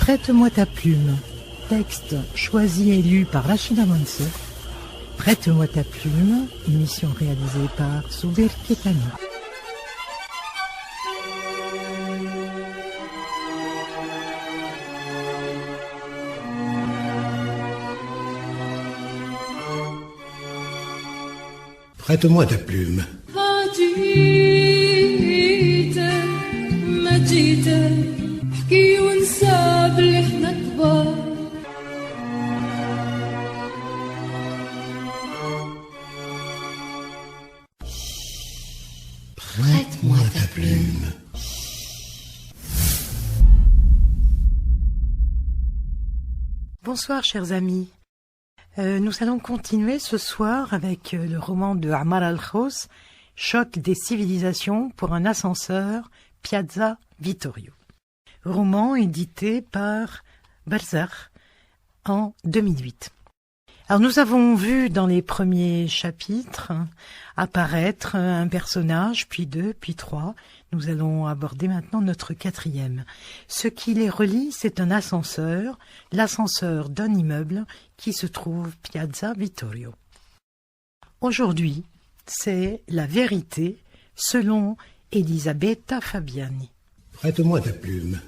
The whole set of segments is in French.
Prête-moi ta plume. Texte choisi et lu par Rachida Mansour. Prête-moi ta plume, émission réalisée par Soubir Ketani. Prête-moi ta plume. Prête-moi ta plume. Bonsoir chers amis. Nous allons continuer ce soir avec le roman de Ammar al-Khaus, Choc des civilisations pour un ascenseur, Piazza Vittorio. Roman édité par Balzac en 2008. Alors nous avons vu dans les premiers chapitres apparaître un personnage, puis deux, puis trois. Nous allons aborder maintenant notre quatrième. Ce qui les relie, c'est un ascenseur, l'ascenseur d'un immeuble qui se trouve Piazza Vittorio. Aujourd'hui, c'est la vérité selon Elisabetta Fabiani. Prête-moi ta plume.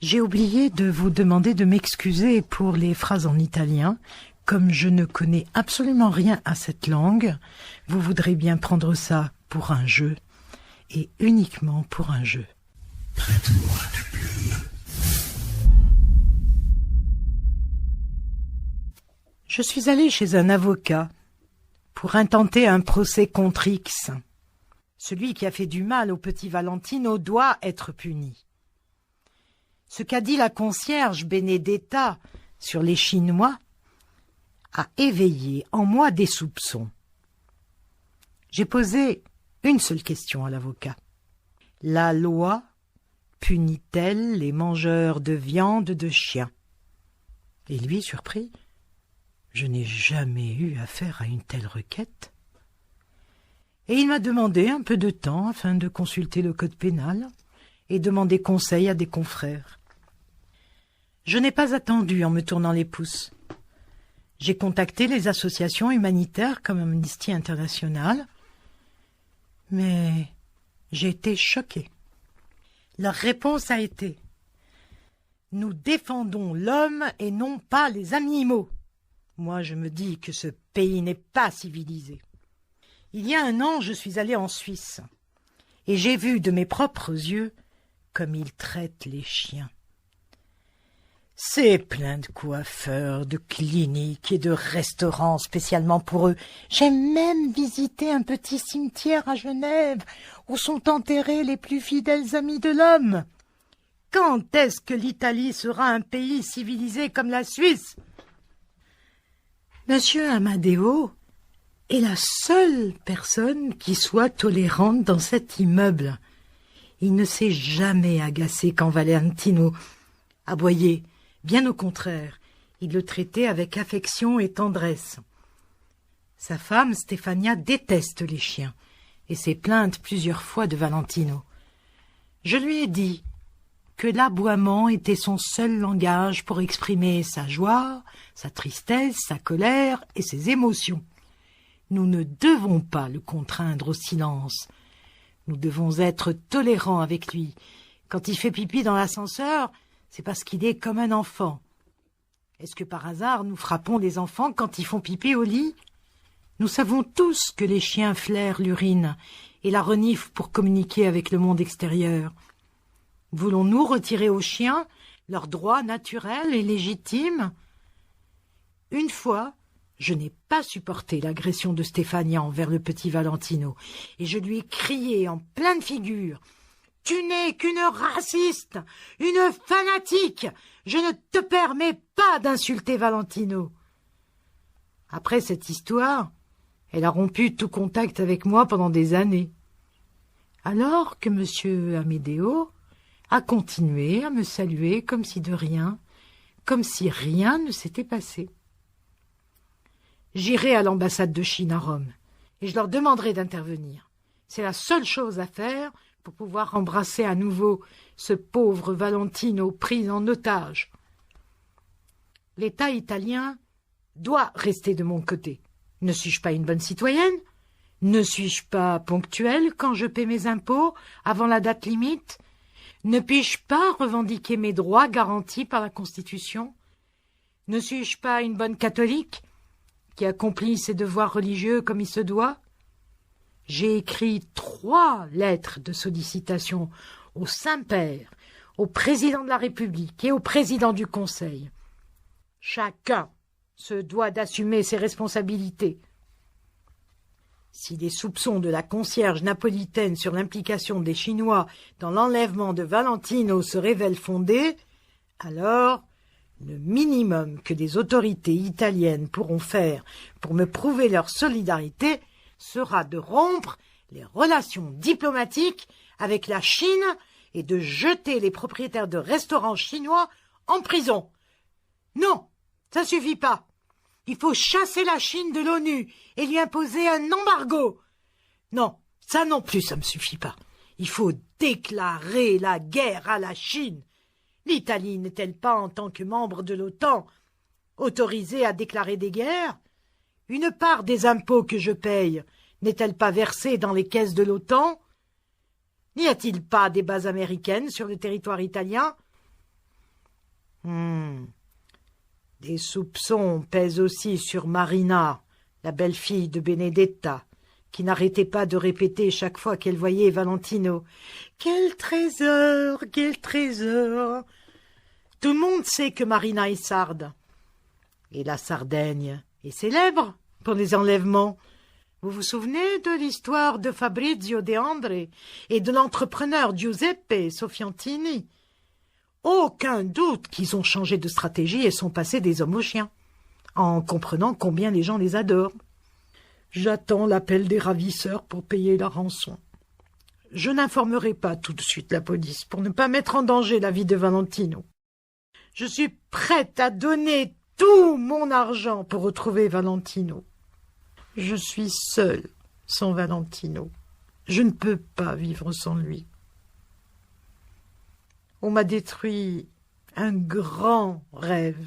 J'ai oublié de vous demander de m'excuser pour les phrases en italien. Comme je ne connais absolument rien à cette langue, vous voudrez bien prendre ça pour un jeu, et uniquement pour un jeu. Prête-moi ta plume. Je suis allé chez un avocat pour intenter un procès contre X. Celui qui a fait du mal au petit Valentino doit être puni. Ce qu'a dit la concierge Benedetta sur les Chinois a éveillé en moi des soupçons. J'ai posé une seule question à l'avocat. La loi punit-elle les mangeurs de viande de chien? Et lui, surpris, je n'ai jamais eu affaire à une telle requête. Et il m'a demandé un peu de temps afin de consulter le code pénal et demander conseil à des confrères. Je n'ai pas attendu en me tournant les pouces. J'ai contacté les associations humanitaires comme Amnesty International, mais j'ai été choquée. Leur réponse a été « Nous défendons l'homme et non pas les animaux ». Moi, je me dis que ce pays n'est pas civilisé. Il y a un an, je suis allée en Suisse et j'ai vu de mes propres yeux comme ils traitent les chiens. C'est plein de coiffeurs, de cliniques et de restaurants spécialement pour eux. J'ai même visité un petit cimetière à Genève où sont enterrés les plus fidèles amis de l'homme. Quand est-ce que l'Italie sera un pays civilisé comme la Suisse? Monsieur Amadeo est la seule personne qui soit tolérante dans cet immeuble. Il ne s'est jamais agacé quand Valentino aboyait. Bien au contraire, il le traitait avec affection et tendresse. Sa femme, Stefania, déteste les chiens et s'est plainte plusieurs fois de Valentino. Je lui ai dit que l'aboiement était son seul langage pour exprimer sa joie, sa tristesse, sa colère et ses émotions. Nous ne devons pas le contraindre au silence. Nous devons être tolérants avec lui. Quand il fait pipi dans l'ascenseur, c'est parce qu'il est comme un enfant. Est-ce que par hasard nous frappons les enfants quand ils font pipi au lit? Nous savons tous que les chiens flairent l'urine et la reniflent pour communiquer avec le monde extérieur. Voulons-nous retirer aux chiens leurs droits naturels et légitimes? Une fois, je n'ai pas supporté l'agression de Stefania envers le petit Valentino et je lui ai crié en pleine figure: « Tu n'es qu'une raciste, une fanatique. Je ne te permets pas d'insulter Valentino. » Après cette histoire, elle a rompu tout contact avec moi pendant des années. Alors que M. Amedeo a continué à me saluer comme si de rien, comme si rien ne s'était passé. J'irai à l'ambassade de Chine à Rome et je leur demanderai d'intervenir. C'est la seule chose à faire pour pouvoir embrasser à nouveau ce pauvre Valentino pris en otage. L'État italien doit rester de mon côté. Ne suis-je pas une bonne citoyenne? Ne suis-je pas ponctuelle quand je paie mes impôts avant la date limite? Ne puis-je pas revendiquer mes droits garantis par la Constitution? Ne suis-je pas une bonne catholique qui accomplit ses devoirs religieux comme il se doit? J'ai écrit 3 lettres de sollicitation au Saint-Père, au président de la République et au président du Conseil. Chacun se doit d'assumer ses responsabilités. Si les soupçons de la concierge napolitaine sur l'implication des Chinois dans l'enlèvement de Valentino se révèlent fondés, alors le minimum que les autorités italiennes pourront faire pour me prouver leur solidarité sera de rompre les relations diplomatiques avec la Chine et de jeter les propriétaires de restaurants chinois en prison. Non, ça suffit pas. Il faut chasser la Chine de l'ONU et lui imposer un embargo. Non, ça non plus, ça me suffit pas. Il faut déclarer la guerre à la Chine. L'Italie n'est-elle pas, en tant que membre de l'OTAN, autorisée à déclarer des guerres? Une part des impôts que je paye n'est-elle pas versée dans les caisses de l'OTAN? N'y a-t-il pas des bases américaines sur le territoire italien? Des soupçons pèsent aussi sur Marina, la belle-fille de Benedetta, qui n'arrêtait pas de répéter chaque fois qu'elle voyait Valentino. « Quel trésor! Quel trésor !» Tout le monde sait que Marina est sarde. Et la Sardaigne est célèbre pour les enlèvements. Vous vous souvenez de l'histoire de Fabrizio De André et de l'entrepreneur Giuseppe Sofiantini? Aucun doute qu'ils ont changé de stratégie et sont passés des hommes aux chiens, en comprenant combien les gens les adorent. J'attends l'appel des ravisseurs pour payer la rançon. Je n'informerai pas tout de suite la police pour ne pas mettre en danger la vie de Valentino. Je suis prête à donner tout mon argent pour retrouver Valentino. Je suis seule sans Valentino. Je ne peux pas vivre sans lui. On m'a détruit un grand rêve.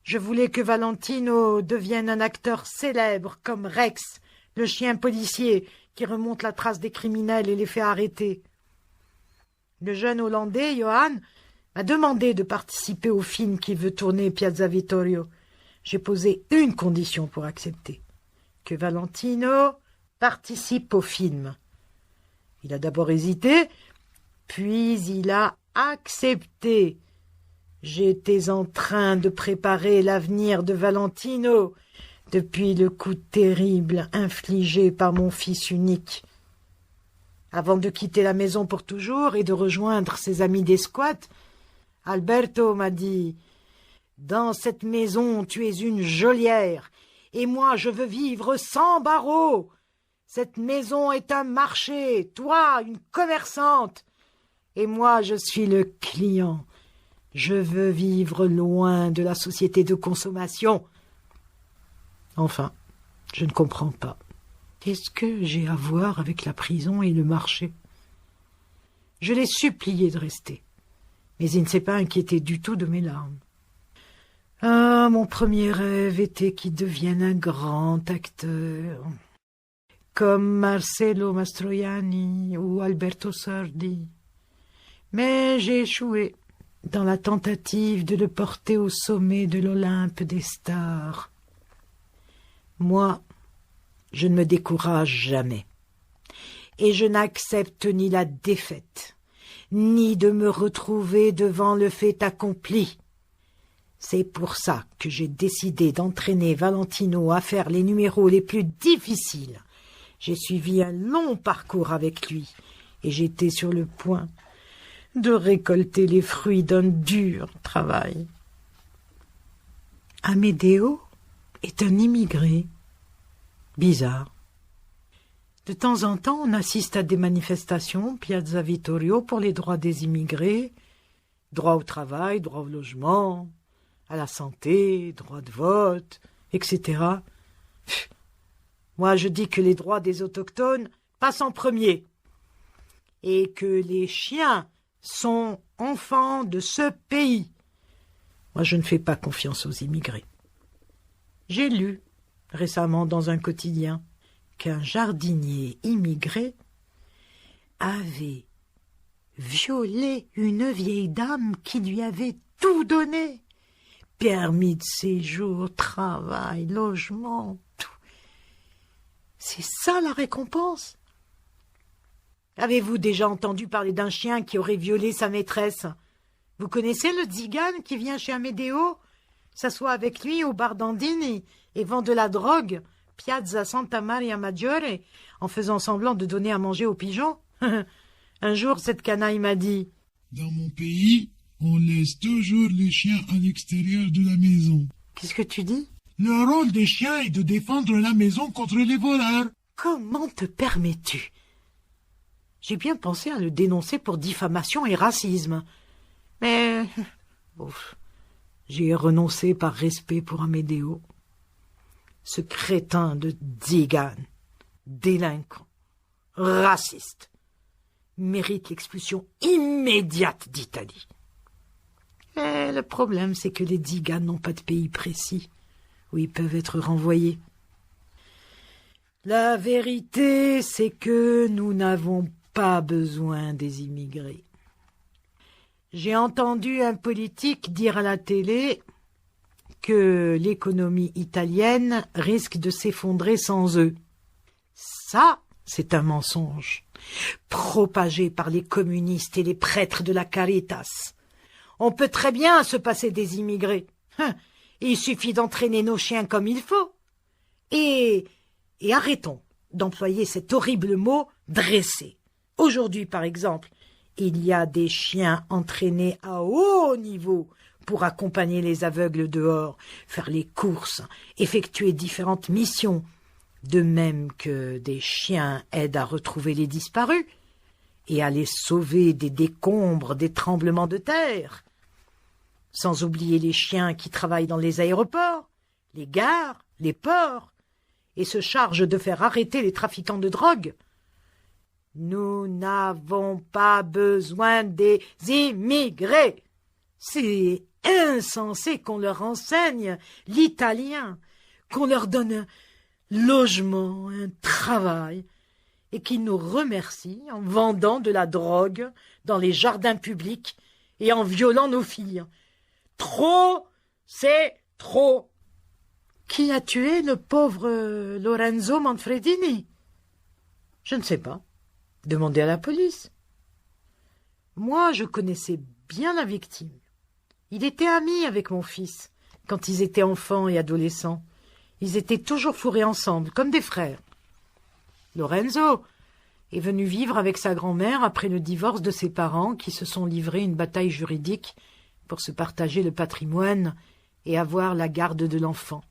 Je voulais que Valentino devienne un acteur célèbre comme Rex, le chien policier qui remonte la trace des criminels et les fait arrêter. Le jeune Hollandais, Johan, m'a demandé de participer au film qu'il veut tourner Piazza Vittorio. J'ai posé une condition pour accepter, que Valentino participe au film. Il a d'abord hésité, puis il a accepté. J'étais en train de préparer l'avenir de Valentino depuis le coup terrible infligé par mon fils unique. Avant de quitter la maison pour toujours et de rejoindre ses amis d'escouade, Alberto m'a dit « Dans cette maison, tu es une geôlière, et moi je veux vivre sans barreaux. Cette maison est un marché, toi une commerçante. Et moi, je suis le client. Je veux vivre loin de la société de consommation. » Enfin, je ne comprends pas. Qu'est-ce que j'ai à voir avec la prison et le marché? Je l'ai supplié de rester, mais il ne s'est pas inquiété du tout de mes larmes. Ah, mon premier rêve était qu'il devienne un grand acteur, comme Marcello Mastroianni ou Alberto Sordi. Mais j'ai échoué dans la tentative de le porter au sommet de l'Olympe des stars. Moi, je ne me décourage jamais, et je n'accepte ni la défaite, ni de me retrouver devant le fait accompli. C'est pour ça que j'ai décidé d'entraîner Valentino à faire les numéros les plus difficiles. J'ai suivi un long parcours avec lui, et j'étais sur le point de récolter les fruits d'un dur travail. Amedeo est un immigré. Bizarre. De temps en temps, on assiste à des manifestations, Piazza Vittorio, pour les droits des immigrés, droit au travail, droit au logement, à la santé, droit de vote, etc. Moi, je dis que les droits des autochtones passent en premier, et que les chiens sont enfants de ce pays. Moi, je ne fais pas confiance aux immigrés. J'ai lu récemment dans un quotidien qu'un jardinier immigré avait violé une vieille dame qui lui avait tout donné. Permis de séjour, travail, logement, tout. C'est ça la récompense. Avez-vous déjà entendu parler d'un chien qui aurait violé sa maîtresse? Vous connaissez le Zigane qui vient chez Amedeo, s'assoit avec lui au bar d'Andini et vend de la drogue, Piazza Santa Maria Maggiore, en faisant semblant de donner à manger aux pigeons? Un jour, cette canaille m'a dit « Dans mon pays, on laisse toujours les chiens à l'extérieur de la maison. »« Qu'est-ce que tu dis? » ?»« Le rôle des chiens est de défendre la maison contre les voleurs. »« Comment te permets-tu? » J'ai bien pensé à le dénoncer pour diffamation et racisme. Mais j'ai renoncé par respect pour Amedeo. Ce crétin de Zigane, délinquant, raciste, mérite l'expulsion immédiate d'Italie. Mais le problème, c'est que les Ziganes n'ont pas de pays précis où ils peuvent être renvoyés. La vérité, c'est que nous n'avons pas besoin des immigrés. J'ai entendu un politique dire à la télé que l'économie italienne risque de s'effondrer sans eux. Ça, c'est un mensonge, propagé par les communistes et les prêtres de la Caritas. On peut très bien se passer des immigrés. Il suffit d'entraîner nos chiens comme il faut. Et arrêtons d'employer cet horrible mot « dresser ». Aujourd'hui, par exemple, il y a des chiens entraînés à haut niveau pour accompagner les aveugles dehors, faire les courses, effectuer différentes missions, de même que des chiens aident à retrouver les disparus et à les sauver des décombres des tremblements de terre. Sans oublier les chiens qui travaillent dans les aéroports, les gares, les ports, et se chargent de faire arrêter les trafiquants de drogue. Nous n'avons pas besoin des immigrés. C'est insensé qu'on leur enseigne l'italien, qu'on leur donne un logement, un travail, et qu'ils nous remercient en vendant de la drogue dans les jardins publics et en violant nos filles. Trop, c'est trop. Qui a tué le pauvre Lorenzo Manfredini? Je ne sais pas. Demandez à la police. Moi, je connaissais bien la victime. Il était ami avec mon fils quand ils étaient enfants et adolescents. Ils étaient toujours fourrés ensemble, comme des frères. Lorenzo est venu vivre avec sa grand-mère après le divorce de ses parents qui se sont livrés une bataille juridique pour se partager le patrimoine et avoir la garde de l'enfant.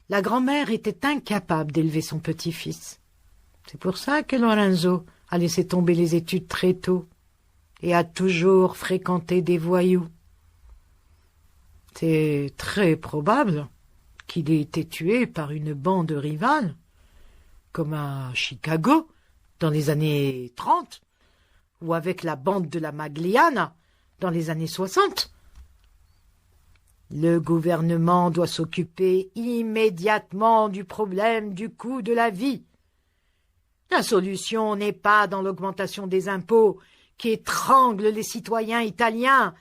La grand-mère était incapable d'élever son petit-fils. C'est pour ça que Lorenzo a laissé tomber les études très tôt et a toujours fréquenté des voyous. C'est très probable qu'il ait été tué par une bande rivale, comme à Chicago dans les années 30, ou avec la bande de la Magliana dans les années 60. Le gouvernement doit s'occuper immédiatement du problème du coût de la vie. La solution n'est pas dans l'augmentation des impôts qui étrangle les citoyens italiens,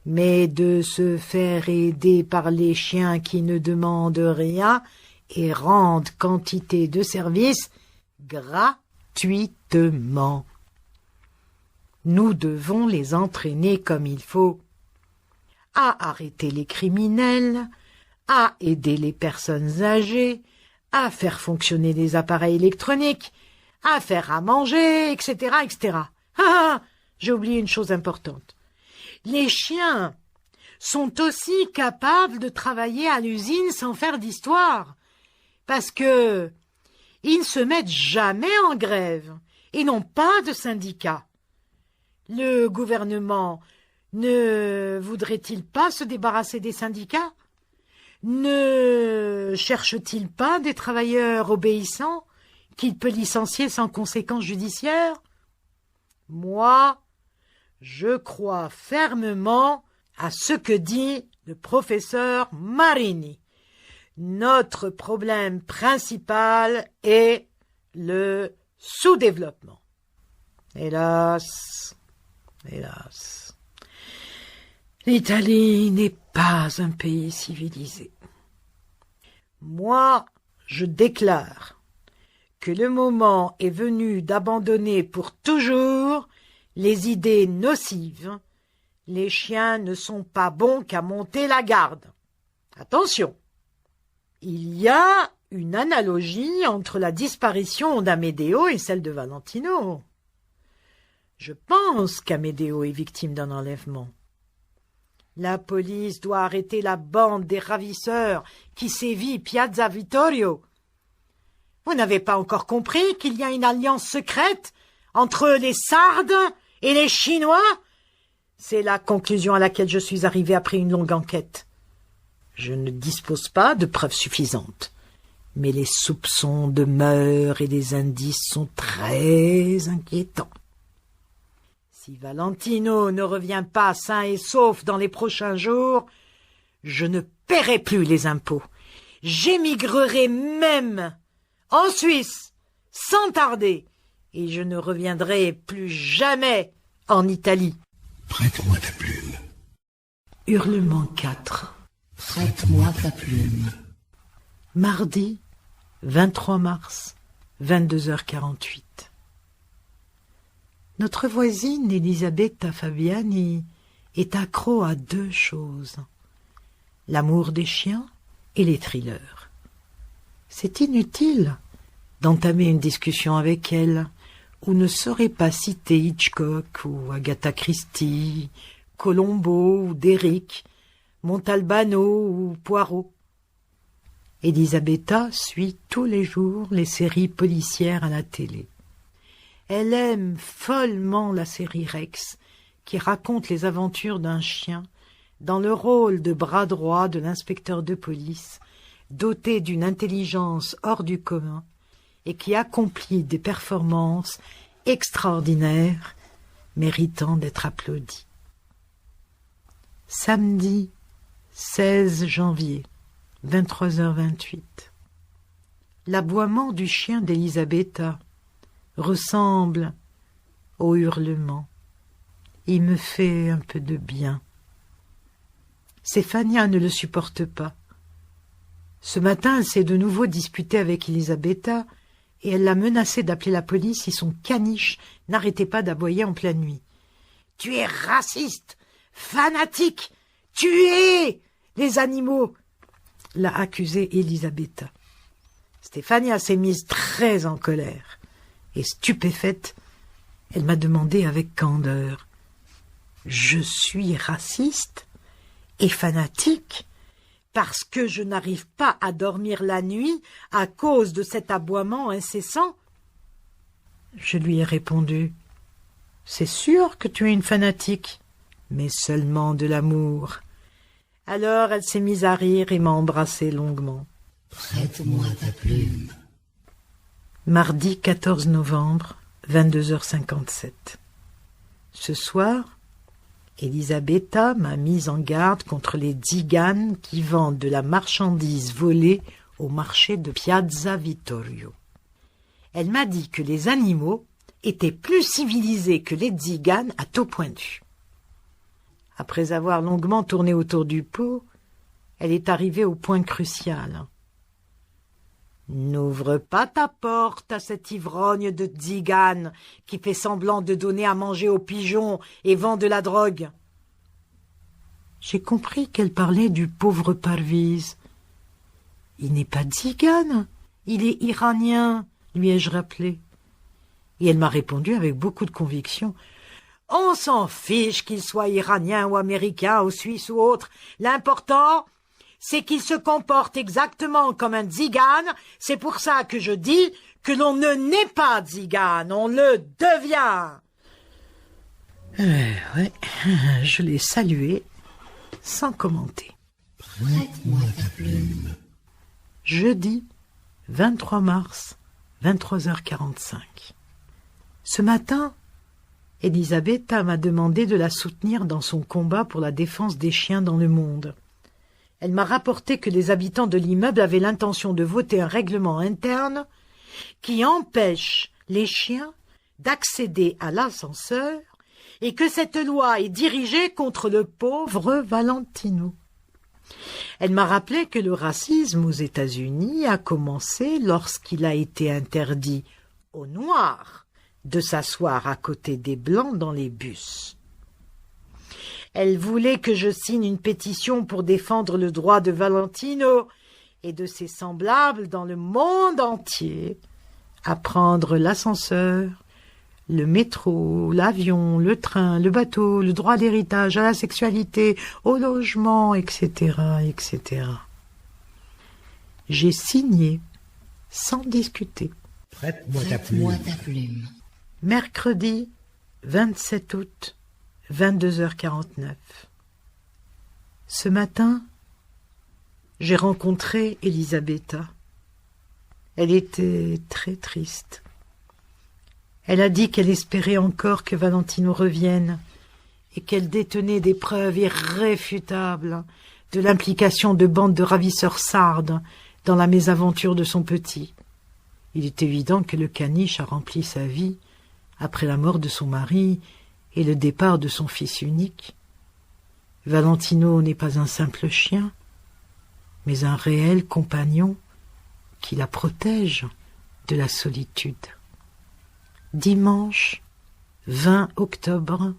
mais de se faire aider par les chiens qui ne demandent rien et rendent quantité de services gratuitement. Nous devons les entraîner comme il faut, à arrêter les criminels, à aider les personnes âgées, à faire fonctionner les appareils électroniques, à faire à manger, etc., etc. Ah, j'ai oublié une chose importante. Les chiens sont aussi capables de travailler à l'usine sans faire d'histoire, parce que ils ne se mettent jamais en grève et n'ont pas de syndicat. Le gouvernement ne voudrait-il pas se débarrasser des syndicats? Ne cherche-t-il pas des travailleurs obéissants qu'il peut licencier sans conséquences judiciaires? Moi, je crois fermement à ce que dit le professeur Marini. Notre problème principal est le sous-développement. Hélas, hélas, l'Italie n'est pas un pays civilisé. Moi, je déclare que le moment est venu d'abandonner pour toujours les idées nocives. Les chiens ne sont pas bons qu'à monter la garde. Attention, il y a une analogie entre la disparition d'Amedeo et celle de Valentino. Je pense qu'Amedeo est victime d'un enlèvement. La police doit arrêter la bande des ravisseurs qui sévit Piazza Vittorio. Vous n'avez pas encore compris qu'il y a une alliance secrète entre les Sardes et les Chinois? C'est la conclusion à laquelle je suis arrivé après une longue enquête. Je ne dispose pas de preuves suffisantes, mais les soupçons demeurent et les indices sont très inquiétants. Si Valentino ne revient pas sain et sauf dans les prochains jours, je ne paierai plus les impôts. J'émigrerai même en Suisse, sans tarder, et je ne reviendrai plus jamais en Italie. Prête-moi ta plume. Hurlement 4. Prête-moi ta plume. Mardi, 23 mars, 22h48. Notre voisine Elisabetta Fabiani est accro à 2 choses, l'amour des chiens et les thrillers. C'est inutile d'entamer une discussion avec elle, où ne serait pas cité Hitchcock ou Agatha Christie, Colombo ou Derrick, Montalbano ou Poirot. Elisabetta suit tous les jours les séries policières à la télé. Elle aime follement la série Rex, qui raconte les aventures d'un chien dans le rôle de bras droit de l'inspecteur de police, doté d'une intelligence hors du commun et qui accomplit des performances extraordinaires, méritant d'être applaudie. Samedi 16 janvier, 23h28. L'aboiement du chien d'Elisabetta ressemble au hurlement. Il me fait un peu de bien. Stéphania ne le supporte pas. Ce matin, elle s'est de nouveau disputée avec Elisabetta et elle l'a menacée d'appeler la police si son caniche n'arrêtait pas d'aboyer en pleine nuit. « Tu es raciste, fanatique, tu es les animaux !» l'a accusée Elisabetta. Stéphania s'est mise très en colère et stupéfaite, elle m'a demandé avec candeur: « Je suis raciste et fanatique parce que je n'arrive pas à dormir la nuit à cause de cet aboiement incessant ?» Je lui ai répondu: « C'est sûr que tu es une fanatique, mais seulement de l'amour. » Alors elle s'est mise à rire et m'a embrassé longuement. Prête-moi ta plume. Mardi 14 novembre, 22h57. Ce soir, Elisabetta m'a mise en garde contre les tziganes qui vendent de la marchandise volée au marché de Piazza Vittorio. Elle m'a dit que les animaux étaient plus civilisés que les tziganes à tout point de vue. Après avoir longuement tourné autour du pot, elle est arrivée au point crucial. « N'ouvre pas ta porte à cet ivrogne de tzigane qui fait semblant de donner à manger aux pigeons et vend de la drogue. » J'ai compris qu'elle parlait du pauvre Parviz. « Il n'est pas tzigane, il est iranien », lui ai-je rappelé. Et elle m'a répondu avec beaucoup de conviction: « On s'en fiche qu'il soit iranien ou américain ou suisse ou autre. L'important, c'est qu'il se comporte exactement comme un tzigane. C'est pour ça que je dis que l'on ne naît pas tzigane, on le devient. » Ouais, je l'ai salué sans commenter. Prête-moi ta plume. Jeudi 23 mars, 23h45. Ce matin, Elisabetta m'a demandé de la soutenir dans son combat pour la défense des chiens dans le monde. Elle m'a rapporté que les habitants de l'immeuble avaient l'intention de voter un règlement interne qui empêche les chiens d'accéder à l'ascenseur et que cette loi est dirigée contre le pauvre Valentino. Elle m'a rappelé que le racisme aux États-Unis a commencé lorsqu'il a été interdit aux Noirs de s'asseoir à côté des Blancs dans les bus. Elle voulait que je signe une pétition pour défendre le droit de Valentino et de ses semblables dans le monde entier à prendre l'ascenseur, le métro, l'avion, le train, le bateau, le droit d'héritage, à la sexualité, au logement, etc., etc. J'ai signé sans discuter. Prête-moi ta plume. Mercredi 27 août, 22h49. Ce matin, j'ai rencontré Elisabetta. Elle était très triste. Elle a dit qu'elle espérait encore que Valentino revienne et qu'elle détenait des preuves irréfutables de l'implication de bandes de ravisseurs sardes dans la mésaventure de son petit. Il est évident que le caniche a rempli sa vie après la mort de son mari et le départ de son fils unique. Valentino n'est pas un simple chien, mais un réel compagnon qui la protège de la solitude. Dimanche 20 octobre,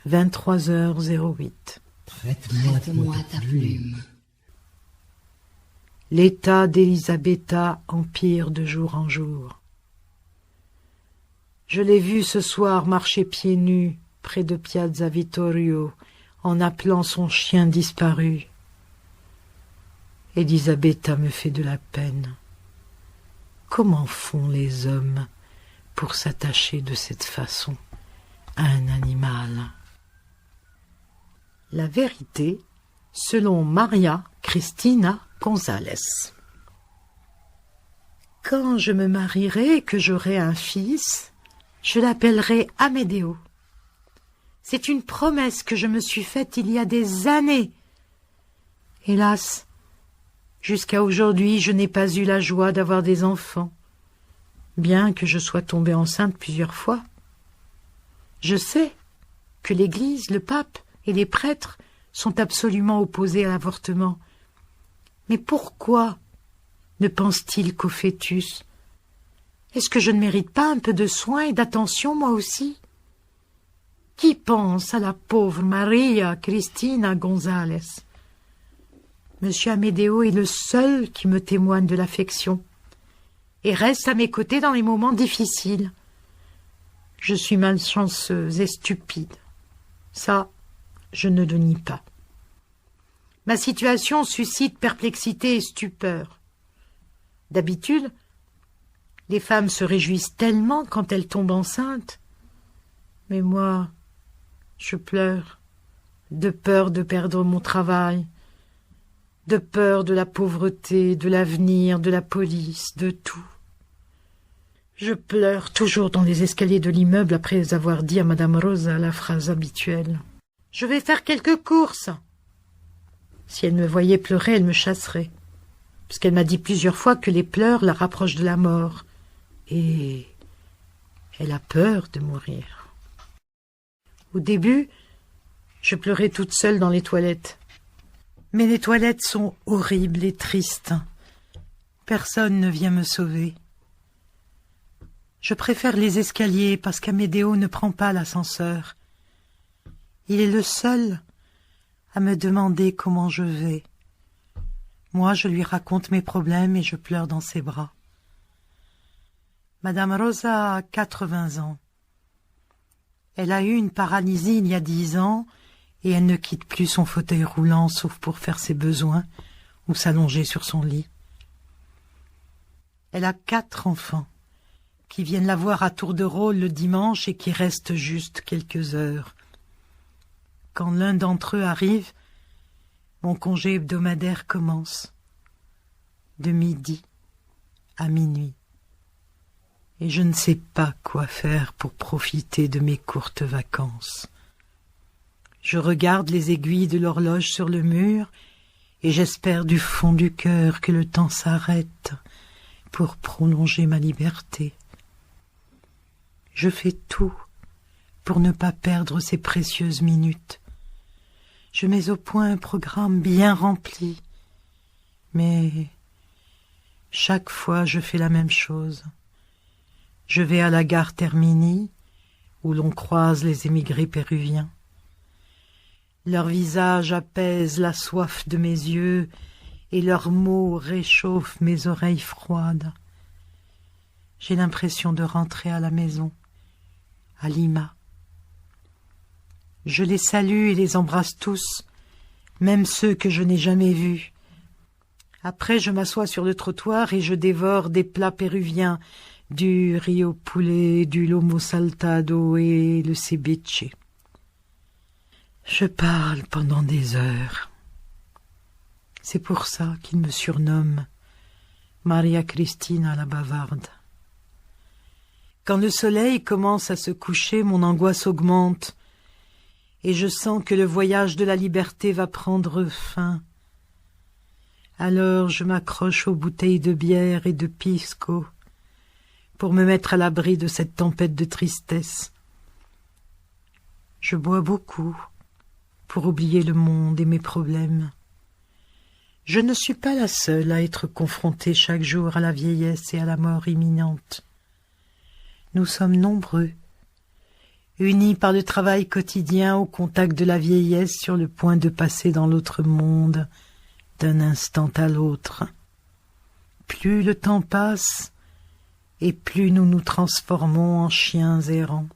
23h08. Prête-moi ta plume. L'état d'Elisabetta empire de jour en jour. Je l'ai vue ce soir marcher pieds nus près de Piazza Vittorio en appelant son chien disparu. Elisabetta me fait de la peine. Comment font les hommes pour s'attacher de cette façon à un animal? La vérité, selon Maria Cristina González. Quand je me marierai et que j'aurai un fils, je l'appellerai Amedeo. C'est une promesse que je me suis faite il y a des années. Hélas, jusqu'à aujourd'hui, je n'ai pas eu la joie d'avoir des enfants, bien que je sois tombée enceinte plusieurs fois. Je sais que l'Église, le pape et les prêtres sont absolument opposés à l'avortement. Mais pourquoi ne pense-t-il qu'au fœtus? Est-ce que je ne mérite pas un peu de soin et d'attention, moi aussi? Qui pense à la pauvre Maria Cristina González? Monsieur Amedeo est le seul qui me témoigne de l'affection et reste à mes côtés dans les moments difficiles. Je suis malchanceuse et stupide. Ça, je ne le nie pas. Ma situation suscite perplexité et stupeur. D'habitude, les femmes se réjouissent tellement quand elles tombent enceintes. Mais moi, je pleure, de peur de perdre mon travail, de peur de la pauvreté, de l'avenir, de la police, de tout. Je pleure toujours dans les escaliers de l'immeuble après avoir dit à Madame Rosa la phrase habituelle. « Je vais faire quelques courses !» Si elle me voyait pleurer, elle me chasserait, puisqu'elle m'a dit plusieurs fois que les pleurs la rapprochent de la mort, et elle a peur de mourir. Au début, je pleurais toute seule dans les toilettes. Mais les toilettes sont horribles et tristes. Personne ne vient me sauver. Je préfère les escaliers parce qu'Amedeo ne prend pas l'ascenseur. Il est le seul à me demander comment je vais. Moi, je lui raconte mes problèmes et je pleure dans ses bras. Madame Rosa a 80 ans. Elle a eu une paralysie il y a 10 ans et elle ne quitte plus son fauteuil roulant sauf pour faire ses besoins ou s'allonger sur son lit. Elle a 4 enfants qui viennent la voir à tour de rôle le dimanche et qui restent juste quelques heures. Quand l'un d'entre eux arrive, mon congé hebdomadaire commence, de midi à minuit. et je ne sais pas quoi faire pour profiter de mes courtes vacances. Je regarde les aiguilles de l'horloge sur le mur et j'espère du fond du cœur que le temps s'arrête pour prolonger ma liberté. Je fais tout pour ne pas perdre ces précieuses minutes. Je mets au point un programme bien rempli, mais chaque fois je fais la même chose. Je vais à la gare Termini, où l'on croise les émigrés péruviens. Leur visage apaise la soif de mes yeux, et leurs mots réchauffent mes oreilles froides. J'ai l'impression de rentrer à la maison, à Lima. Je les salue et les embrasse tous, même ceux que je n'ai jamais vus. Après, je m'assois sur le trottoir et je dévore des plats péruviens, du riz au poulet, du lomo saltado et le ceviche. Je parle pendant des heures. C'est pour ça qu'ils me surnomment Maria Cristina la bavarde. Quand le soleil commence à se coucher, mon angoisse augmente et je sens que le voyage de la liberté va prendre fin. Alors je m'accroche aux bouteilles de bière et de pisco pour me mettre à l'abri de cette tempête de tristesse. Je bois beaucoup pour oublier le monde et mes problèmes. Je ne suis pas la seule à être confrontée chaque jour à la vieillesse et à la mort imminente. Nous sommes nombreux, unis par le travail quotidien au contact de la vieillesse sur le point de passer dans l'autre monde d'un instant à l'autre. Plus le temps passe, et plus nous nous transformons en chiens errants.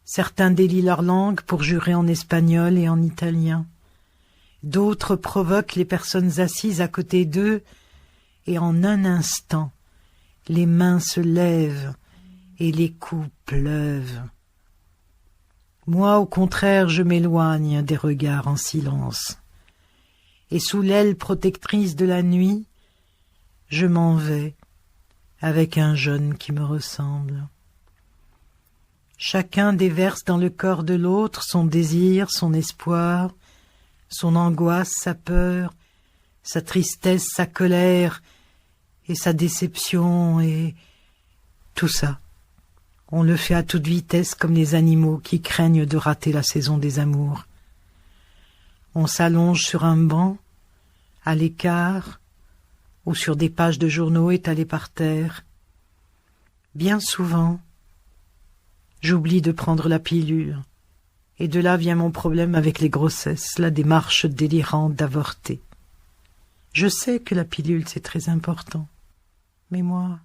Certains délient leur langue pour jurer en espagnol et en italien. D'autres provoquent les personnes assises à côté d'eux, et en un instant, les mains se lèvent et les coups pleuvent. Moi, au contraire, je m'éloigne des regards en silence. Et sous l'aile protectrice de la nuit, je m'en vais avec un jeune qui me ressemble. Chacun déverse dans le corps de l'autre son désir, son espoir, son angoisse, sa peur, sa tristesse, sa colère et sa déception et tout ça. On le fait à toute vitesse comme les animaux qui craignent de rater la saison des amours. On s'allonge sur un banc, à l'écart, ou sur des pages de journaux étalées par terre. Bien souvent, j'oublie de prendre la pilule, et de là vient mon problème avec les grossesses, la démarche délirante d'avorter. Je sais que la pilule c'est très important, mais moi,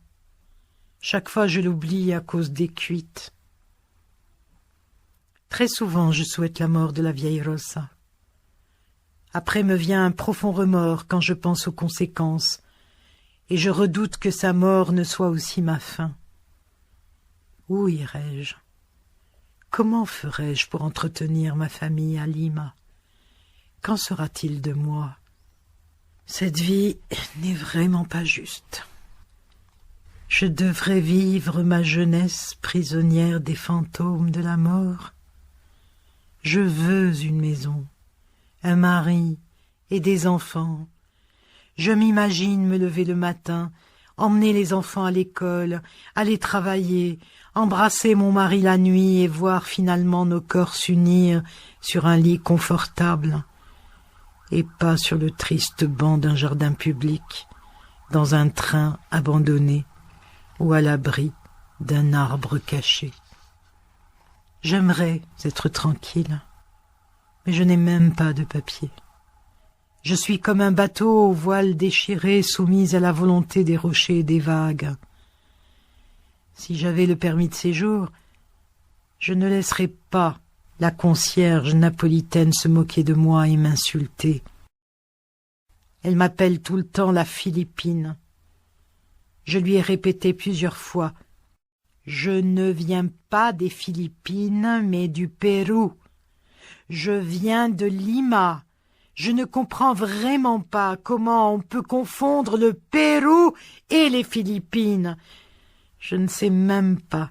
chaque fois je l'oublie à cause des cuites. Très souvent je souhaite la mort de la vieille Rosa. Après me vient un profond remords quand je pense aux conséquences, et je redoute que sa mort ne soit aussi ma fin. Où irai-je? Comment ferai-je pour entretenir ma famille à Lima? Qu'en sera-t-il de moi? Cette vie n'est vraiment pas juste. Je devrais vivre ma jeunesse prisonnière des fantômes de la mort. Je veux une maison, un mari et des enfants. Je m'imagine me lever le matin, emmener les enfants à l'école, aller travailler, embrasser mon mari la nuit et voir finalement nos corps s'unir sur un lit confortable et pas sur le triste banc d'un jardin public, dans un train abandonné ou à l'abri d'un arbre caché. J'aimerais être tranquille, mais je n'ai même pas de papier. Je suis comme un bateau aux voiles déchirées, soumise à la volonté des rochers et des vagues. Si j'avais le permis de séjour, je ne laisserais pas la concierge napolitaine se moquer de moi et m'insulter. Elle m'appelle tout le temps la Philippine. Je lui ai répété plusieurs fois « Je ne viens pas des Philippines, mais du Pérou. Je viens de Lima. Je ne comprends vraiment pas comment on peut confondre le Pérou et les Philippines. Je ne sais même pas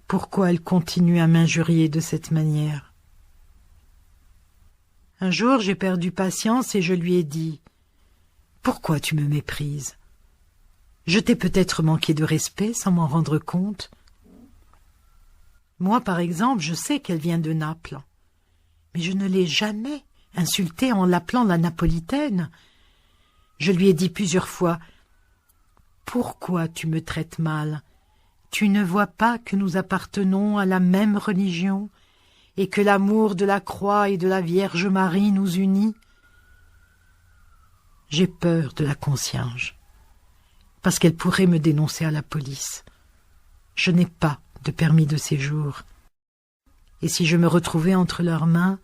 pourquoi elle continue à m'injurier de cette manière. Un jour, j'ai perdu patience et je lui ai dit « Pourquoi tu me méprises ? Je t'ai peut-être manqué de respect sans m'en rendre compte. Moi, par exemple, je sais qu'elle vient de Naples, mais je ne l'ai jamais insultée en l'appelant la Napolitaine. Je lui ai dit plusieurs fois « Pourquoi tu me traites mal ? Tu ne vois pas que nous appartenons à la même religion et que l'amour de la croix et de la Vierge Marie nous unit ?» J'ai peur de la concierge, parce qu'elle pourrait me dénoncer à la police. Je n'ai pas de permis de séjour, et si je me retrouvais entre leurs mains,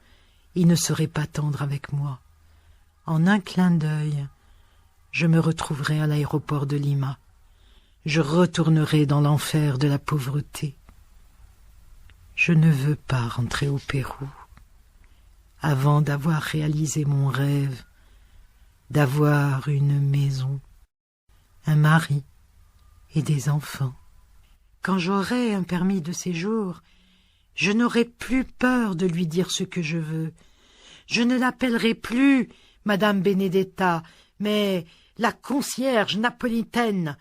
ils ne seraient pas tendres avec moi. En un clin d'œil, je me retrouverais à l'aéroport de Lima. Je retournerai dans l'enfer de la pauvreté. Je ne veux pas rentrer au Pérou avant d'avoir réalisé mon rêve, d'avoir une maison, un mari et des enfants. Quand j'aurai un permis de séjour, je n'aurai plus peur de lui dire ce que je veux. Je ne l'appellerai plus Madame Benedetta, mais la concierge napolitaine.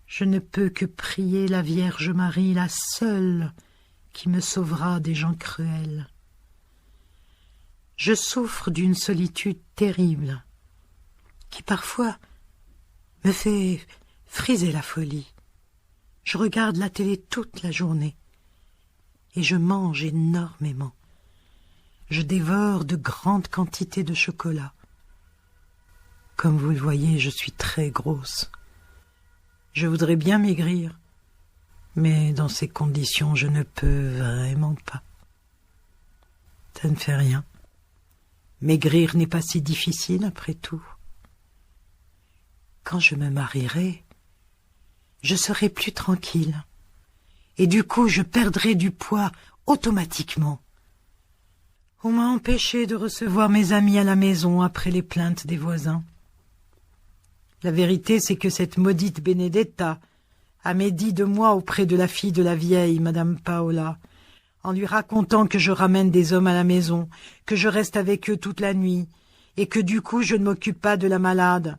Je ne peux que prier la Vierge Marie, la seule qui me sauvera des gens cruels. Je souffre d'une solitude terrible, qui parfois me fait friser la folie. Je regarde la télé toute la journée et je mange énormément. Je dévore de grandes quantités de chocolat. Comme vous le voyez, je suis très grosse. Je voudrais bien maigrir, mais dans ces conditions, je ne peux vraiment pas. Ça ne fait rien. Maigrir n'est pas si difficile après tout. Quand je me marierai, je serai plus tranquille, et du coup je perdrai du poids automatiquement. On m'a empêché de recevoir mes amis à la maison après les plaintes des voisins. La vérité, c'est que cette maudite Benedetta a médit de moi auprès de la fille de la vieille, Madame Paola, en lui racontant que je ramène des hommes à la maison, que je reste avec eux toute la nuit, et que du coup je ne m'occupe pas de la malade.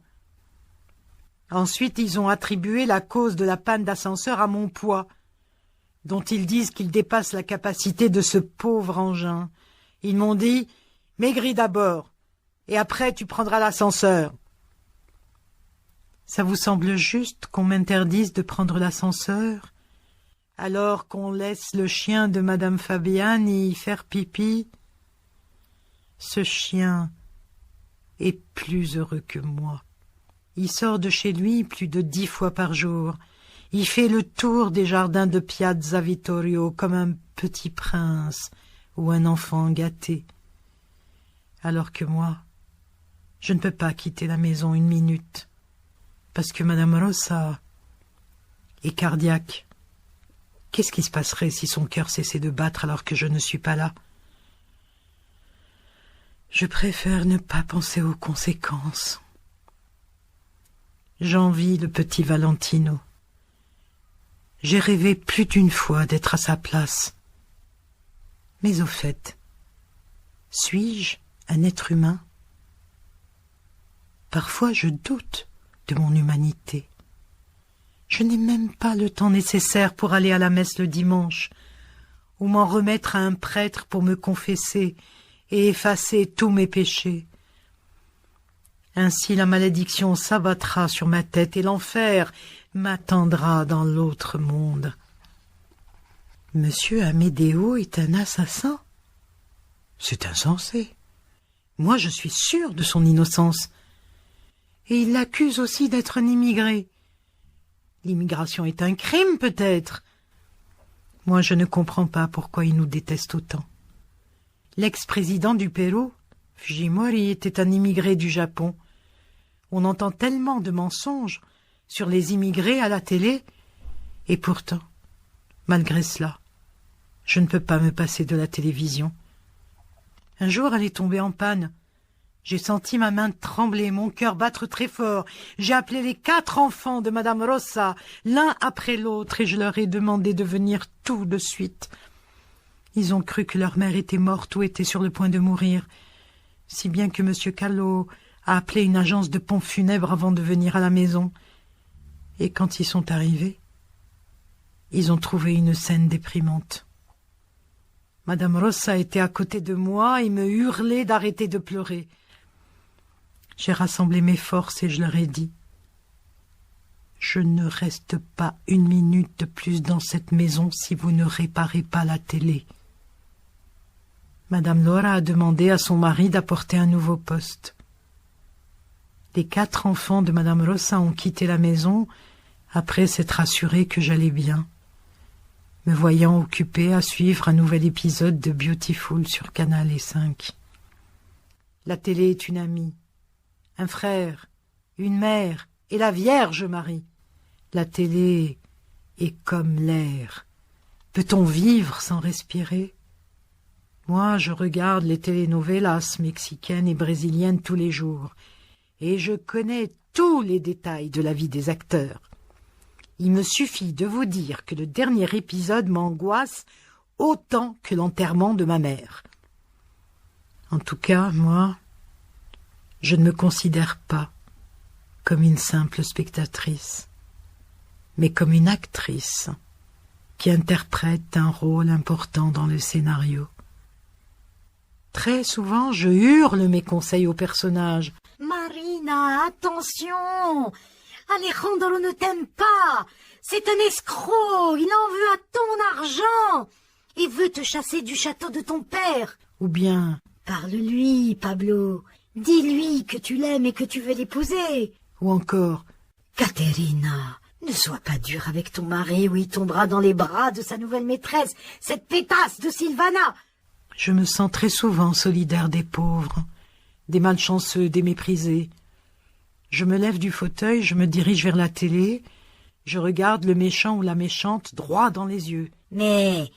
Ensuite, ils ont attribué la cause de la panne d'ascenseur à mon poids, dont ils disent qu'il dépasse la capacité de ce pauvre engin. Ils m'ont dit « Maigris d'abord, et après tu prendras l'ascenseur ». Ça vous semble juste qu'on m'interdise de prendre l'ascenseur, alors qu'on laisse le chien de Madame Fabiani y faire pipi? Ce chien est plus heureux que moi. Il sort de chez lui plus de 10 fois par jour. Il fait le tour des jardins de Piazza Vittorio comme un petit prince ou un enfant gâté. Alors que moi, je ne peux pas quitter la maison une minute, parce que Madame Rosa est cardiaque. Qu'est-ce qui se passerait si son cœur cessait de battre alors que je ne suis pas là? Je préfère ne pas penser aux conséquences. J'envie le petit Valentino. J'ai rêvé plus d'une fois d'être à sa place. Mais au fait, suis-je un être humain? Parfois je doute de mon humanité. Je n'ai même pas le temps nécessaire pour aller à la messe le dimanche, ou m'en remettre à un prêtre pour me confesser et effacer tous mes péchés. Ainsi la malédiction s'abattra sur ma tête et l'enfer m'attendra dans l'autre monde. Monsieur Amédéo est un assassin? C'est insensé. Moi, je suis sûre de son innocence. Et il l'accuse aussi d'être un immigré. L'immigration est un crime, peut-être. Moi, je ne comprends pas pourquoi il nous déteste autant. L'ex-président du Pérou, Fujimori, était un immigré du Japon. On entend tellement de mensonges sur les immigrés à la télé, et pourtant, malgré cela, je ne peux pas me passer de la télévision. Un jour, elle est tombée en panne. J'ai senti ma main trembler, mon cœur battre très fort. J'ai appelé les 4 enfants de Madame Rosa, l'un après l'autre, et je leur ai demandé de venir tout de suite. Ils ont cru que leur mère était morte ou était sur le point de mourir, si bien que M. Callot a appelé une agence de pompes funèbres avant de venir à la maison. Et quand ils sont arrivés, ils ont trouvé une scène déprimante. Madame Rosa était à côté de moi et me hurlait d'arrêter de pleurer. J'ai rassemblé mes forces et je leur ai dit « Je ne reste pas une minute de plus dans cette maison si vous ne réparez pas la télé. » Madame Laura a demandé à son mari d'apporter un nouveau poste. Les 4 enfants de Madame Rosa ont quitté la maison après s'être assurés que j'allais bien, me voyant occupée à suivre un nouvel épisode de Beautiful sur Canal 5. La télé est une amie, un frère, une mère et la Vierge Marie. La télé est comme l'air. Peut-on vivre sans respirer? Moi, je regarde les telenovelas mexicaines et brésiliennes tous les jours, et je connais tous les détails de la vie des acteurs. Il me suffit de vous dire que le dernier épisode m'angoisse autant que l'enterrement de ma mère. En tout cas, moi, je ne me considère pas comme une simple spectatrice, mais comme une actrice qui interprète un rôle important dans le scénario. Très souvent, je hurle mes conseils aux personnages. « Marina, attention! Alejandro ne t'aime pas! C'est un escroc! Il en veut à ton argent! Il veut te chasser du château de ton père! » Ou bien « Parle-lui, Pablo! Dis-lui que tu l'aimes et que tu veux l'épouser! » Ou encore « Caterina, ne sois pas dure avec ton mari ou il tombera dans les bras de sa nouvelle maîtresse, cette pétasse de Sylvana! » Je me sens très souvent solidaire des pauvres, des malchanceux, des méprisés. Je me lève du fauteuil, je me dirige vers la télé, je regarde le méchant ou la méchante droit dans les yeux. « Mais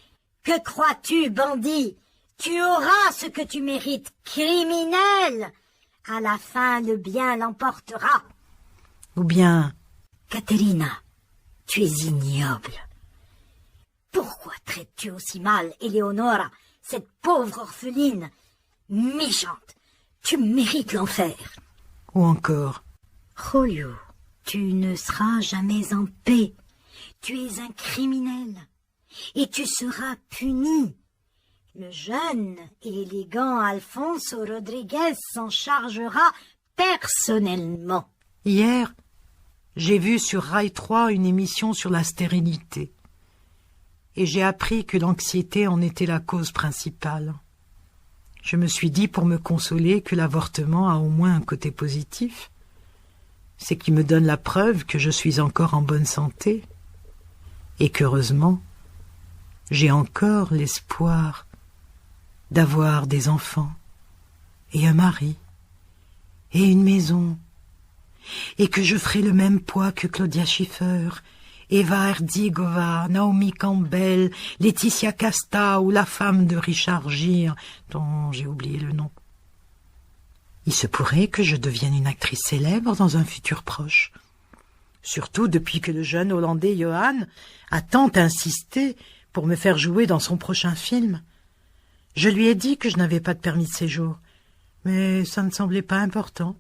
que crois-tu, bandit? Tu auras ce que tu mérites, criminel! À la fin, le bien l'emportera. » Ou bien « Caterina, tu es ignoble. Pourquoi traites-tu aussi mal Eleonora, cette pauvre orpheline? Méchante, tu mérites l'enfer. » Ou encore Julio, tu ne seras jamais en paix. Tu es un criminel et tu seras puni. Le jeune et élégant Alfonso Rodriguez s'en chargera personnellement. Hier, j'ai vu sur Rail 3 une émission sur la stérilité. Et j'ai appris que l'anxiété en était la cause principale. Je me suis dit pour me consoler que l'avortement a au moins un côté positif. C'est qu'il me donne la preuve que je suis encore en bonne santé. Et qu'heureusement, j'ai encore l'espoir d'avoir des enfants, et un mari, et une maison, et que je ferai le même poids que Claudia Schiffer, Eva Herdigova, Naomi Campbell, Laetitia Casta ou la femme de Richard Gere, dont j'ai oublié le nom. Il se pourrait que je devienne une actrice célèbre dans un futur proche. Surtout depuis que le jeune Hollandais Johan a tant insisté pour me faire jouer dans son prochain film. Je lui ai dit que je n'avais pas de permis de séjour, mais ça ne semblait pas important.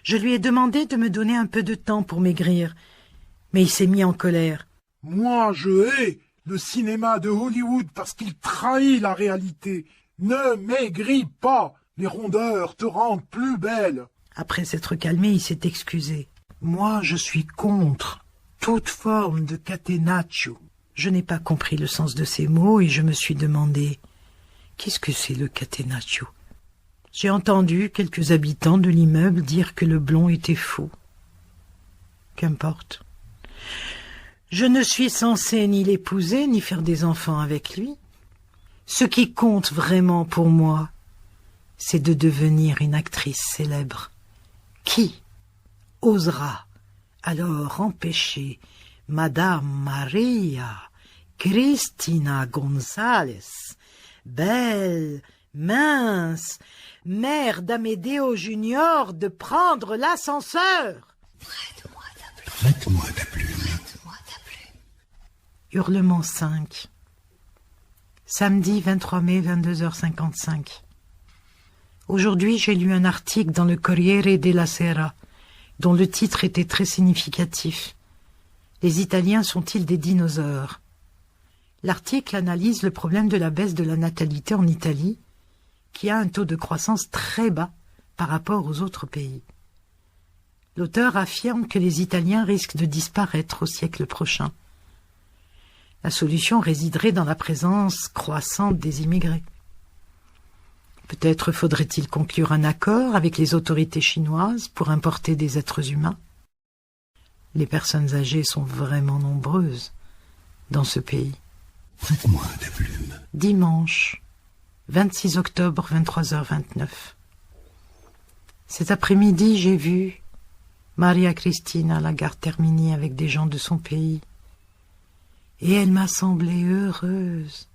Je lui ai demandé de me donner un peu de temps pour maigrir, mais il s'est mis en colère. « Moi, je hais le cinéma de Hollywood parce qu'il trahit la réalité. Ne maigris pas, les rondeurs te rendent plus belle. » Après s'être calmé, il s'est excusé. « Moi, je suis contre toute forme de catenaccio. » Je n'ai pas compris le sens de ces mots et je me suis demandé « Qu'est-ce que c'est le catenaccio ?» J'ai entendu quelques habitants de l'immeuble dire que le blond était fou. Qu'importe. Je ne suis censée ni l'épouser, ni faire des enfants avec lui. Ce qui compte vraiment pour moi, c'est de devenir une actrice célèbre. Qui osera alors empêcher Madame Maria Cristina González, belle, mince, mère d'Amedeo Junior, de prendre l'ascenseur. Prête-moi ta plume. Prête-moi ta plume. Prête-moi ta plume. Hurlement 5. Samedi 23 mai, 22h55. Aujourd'hui, j'ai lu un article dans le Corriere della Sera, dont le titre était très significatif. Les Italiens sont-ils des dinosaures? L'article analyse le problème de la baisse de la natalité en Italie, qui a un taux de croissance très bas par rapport aux autres pays. L'auteur affirme que les Italiens risquent de disparaître au siècle prochain. La solution résiderait dans la présence croissante des immigrés. Peut-être faudrait-il conclure un accord avec les autorités chinoises pour importer des êtres humains. Les personnes âgées sont vraiment nombreuses dans ce pays. Prête-moi ta plume. Dimanche, 26 octobre, 23h29. Cet après-midi, j'ai vu Maria Cristina à la gare Termini avec des gens de son pays. Et elle m'a semblé heureuse,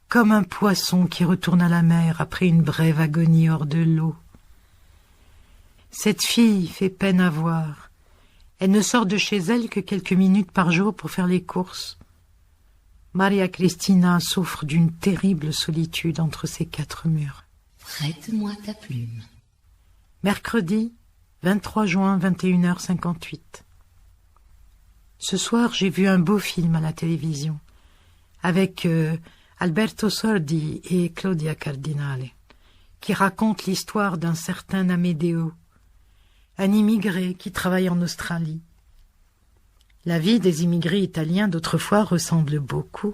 comme un poisson qui retourne à la mer après une brève agonie hors de l'eau. Cette fille fait peine à voir. Elle ne sort de chez elle que quelques minutes par jour pour faire les courses. Maria Cristina souffre d'une terrible solitude entre ces 4 murs. Prête-moi ta plume. Mercredi, 23 juin, 21h58. Ce soir, j'ai vu un beau film à la télévision, avec Alberto Sordi et Claudia Cardinale, qui raconte l'histoire d'un certain Amedeo, un immigré qui travaille en Australie. La vie des immigrés italiens d'autrefois ressemble beaucoup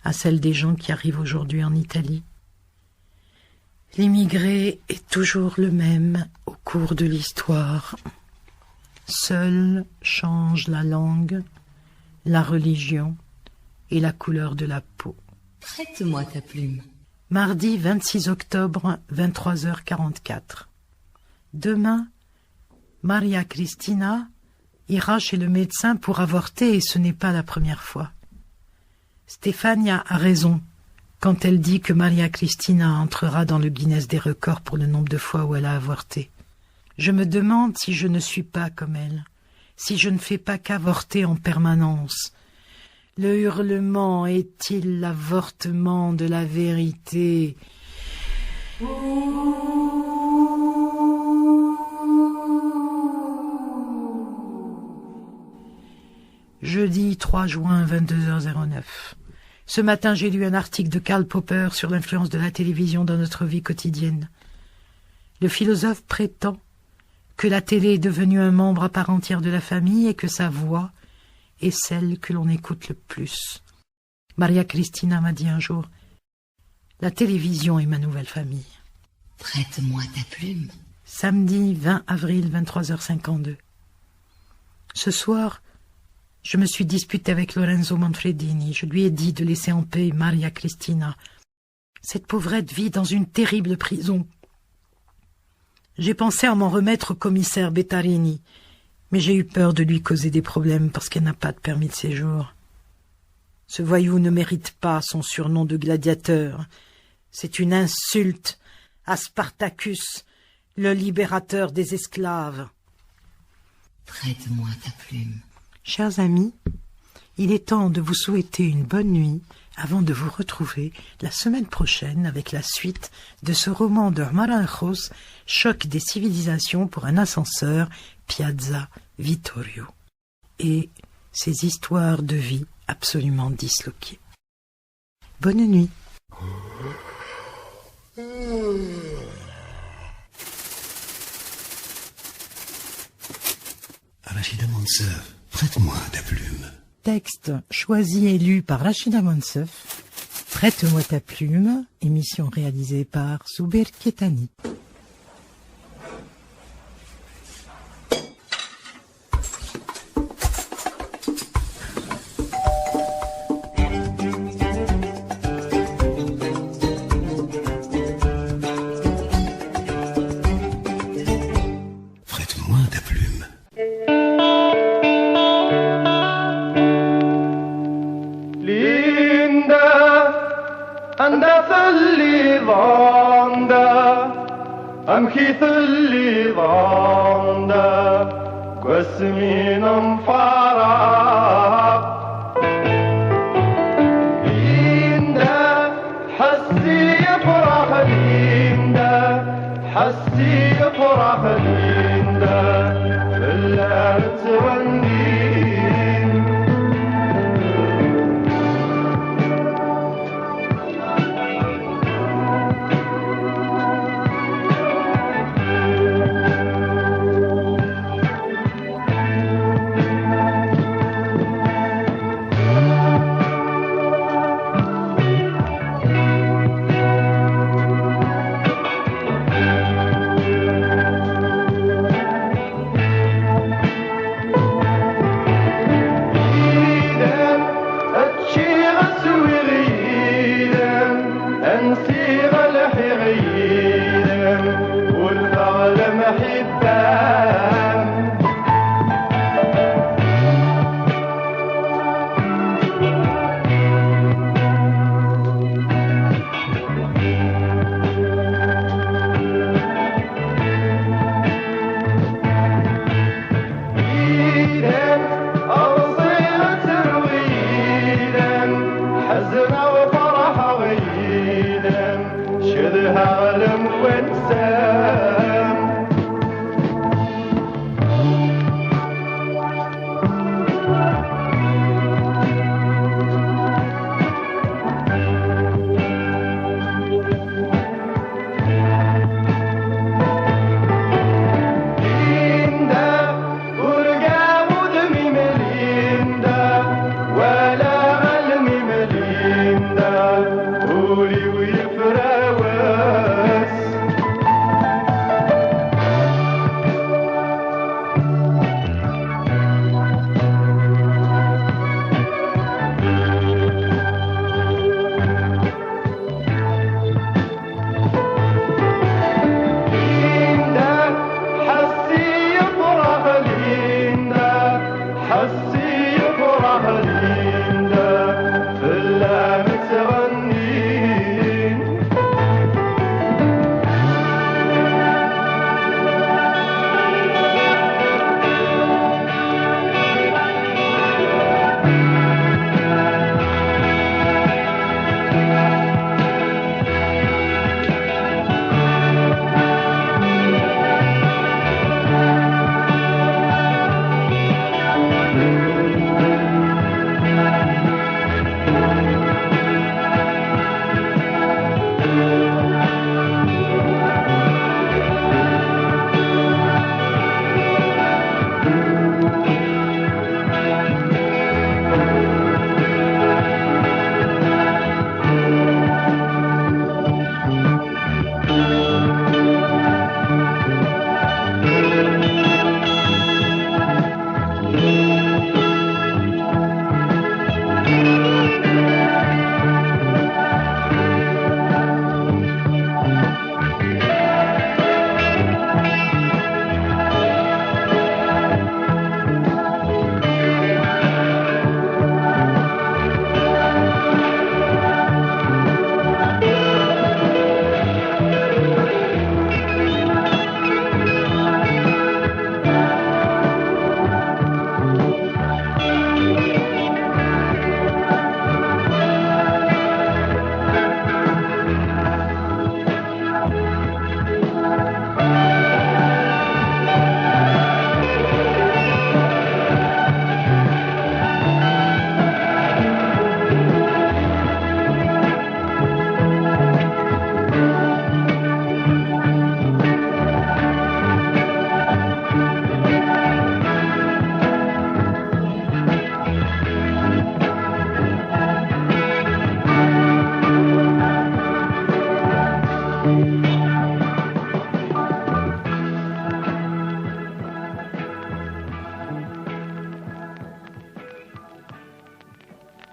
à celle des gens qui arrivent aujourd'hui en Italie. L'immigré est toujours le même au cours de l'histoire. Seul change la langue, la religion et la couleur de la peau. Prête-moi ta plume. Mardi 26 octobre, 23h44. Demain, Maria Cristina ira chez le médecin pour avorter et ce n'est pas la première fois. Stefania a raison quand elle dit que Maria Cristina entrera dans le Guinness des records pour le nombre de fois où elle a avorté. Je me demande si je ne suis pas comme elle, si je ne fais pas qu'avorter en permanence. Le hurlement est-il l'avortement de la vérité? Jeudi 3 juin, 22h09. Ce matin, j'ai lu un article de Karl Popper sur l'influence de la télévision dans notre vie quotidienne. Le philosophe prétend que la télé est devenue un membre à part entière de la famille et que sa voix est celle que l'on écoute le plus. Maria Cristina m'a dit un jour, « La télévision est ma nouvelle famille. » Prête-moi ta plume. Samedi 20 avril, 23h52. Ce soir, je me suis disputée avec Lorenzo Manfredini. Je lui ai dit de laisser en paix Maria Cristina. Cette pauvrette vit dans une terrible prison. J'ai pensé à m'en remettre au commissaire Bettarini, mais j'ai eu peur de lui causer des problèmes parce qu'elle n'a pas de permis de séjour. Ce voyou ne mérite pas son surnom de gladiateur. C'est une insulte à Spartacus, le libérateur des esclaves. Prête-moi ta plume. Chers amis, il est temps de vous souhaiter une bonne nuit avant de vous retrouver la semaine prochaine avec la suite de ce roman de Maranjos, Choc des civilisations pour un ascenseur, Piazza Vittorio, et ces histoires de vie absolument disloquées. Bonne nuit. Rachida Monsef, prête-moi ta plume. Texte choisi et lu par Rachida Monsef. Prête-moi ta plume, émission réalisée par Souber Ketani. Prête-moi ta plume. Linda, andata lì, Vonda, أمكيث اللي ضامده قسمين مفارق ليندا حسي يفرح ليندا حسي يفرح ليندا بالله تغني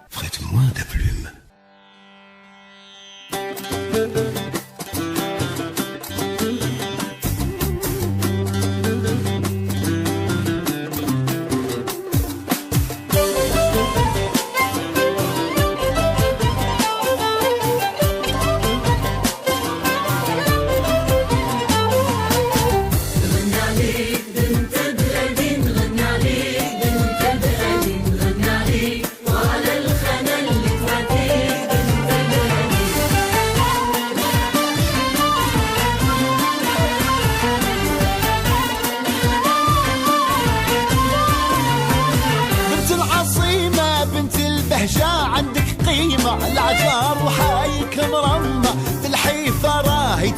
Prête-moi ta plume.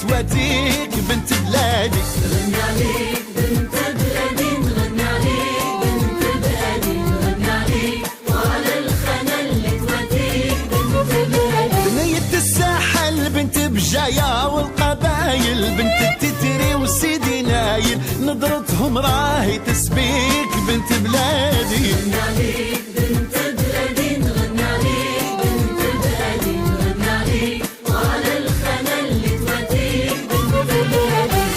توديك بنت بلادي. نغني عليك بنت بلادي، نغني عليك بنت بلادي، نغني عليك وعلى الخنا اللي توديك بنت بلادي. بنية الساحل بنت بجايا والقبايل بنت التتري وسيدي نايل نظرتهم راهي تسبيك بنت بلادي. نغني عليك بنت بلادي، نغني عليك بنت بلادي، نغني عليك وعلى الخنا اللي توديك بنت بلادي.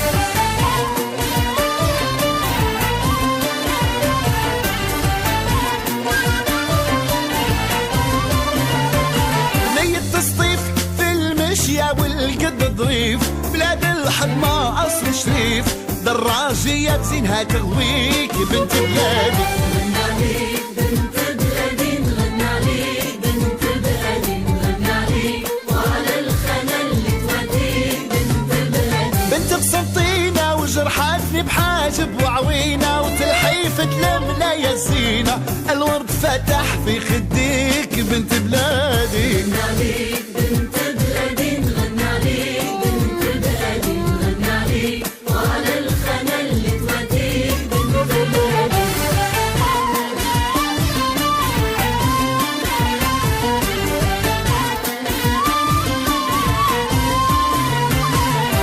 بنية تسطيف في المشية والقد ظريف بلاد الحضمة أصل شريف دراجية بزينها تغويك بنت بلادي. نغني عليك بنت بلادي، نغني عليك بنت بلادي، نغني عليك وعلى الخنا اللي توديك بنت بلادي. بنت بسنطينة وجرحتني بحاجب وعوينة وتلحيف تلمنا يا زينة الورد فتح في خديك بنت بلادي. نغني عليك بنت بلادي، نغني عليك بنت بلادي، نغني عليك وعلى الخنا اللي توديك بنت بلادي.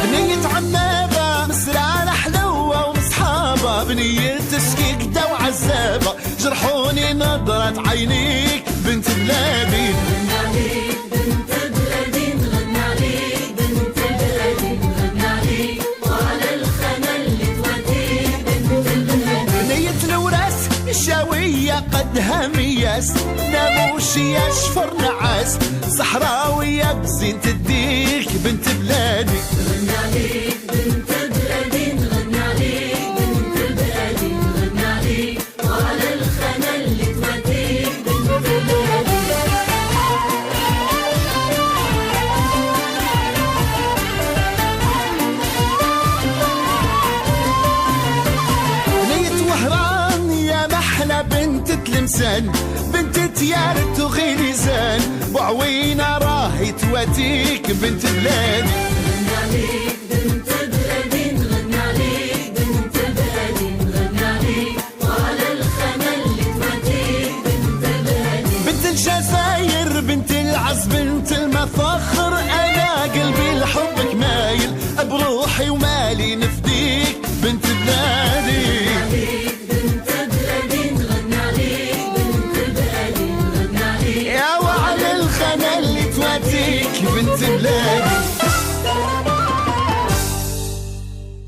بنية عنابة مسرانة حلوة ومصحابة بنية سكيكدة وعزابة جرحوني نظرة عينيك بنت بلادي. نغني عليك بنت بلادي، نغني عليك بنت بلادي، نغني عليك وعلى الخنا اللي توديك بنت بلادي. بنية الوراس الشاوية قدها مياس ناموشية شفر نعاس صحراوية بزين تديك بنت بلادي. نغني عليك بنت بلادي، نغني عليك بنت بلادي، نغني عليك وعلى الخنا اللي توديك بنت بلادي. بنية وهران يا محلى بنت تلمسان بنت تيارت وغيليزان بعوينة راهي توديك بنت بلادي. نغني عليك بنت بلادي، نغني عليك بنت بلادي، نغني عليك وعلى الخنا اللي توديك بنت بلادي. بنت الجزائر بنت العز بنت المفخر أنا قلبي لحبك مايل بروحي ومالي نفدي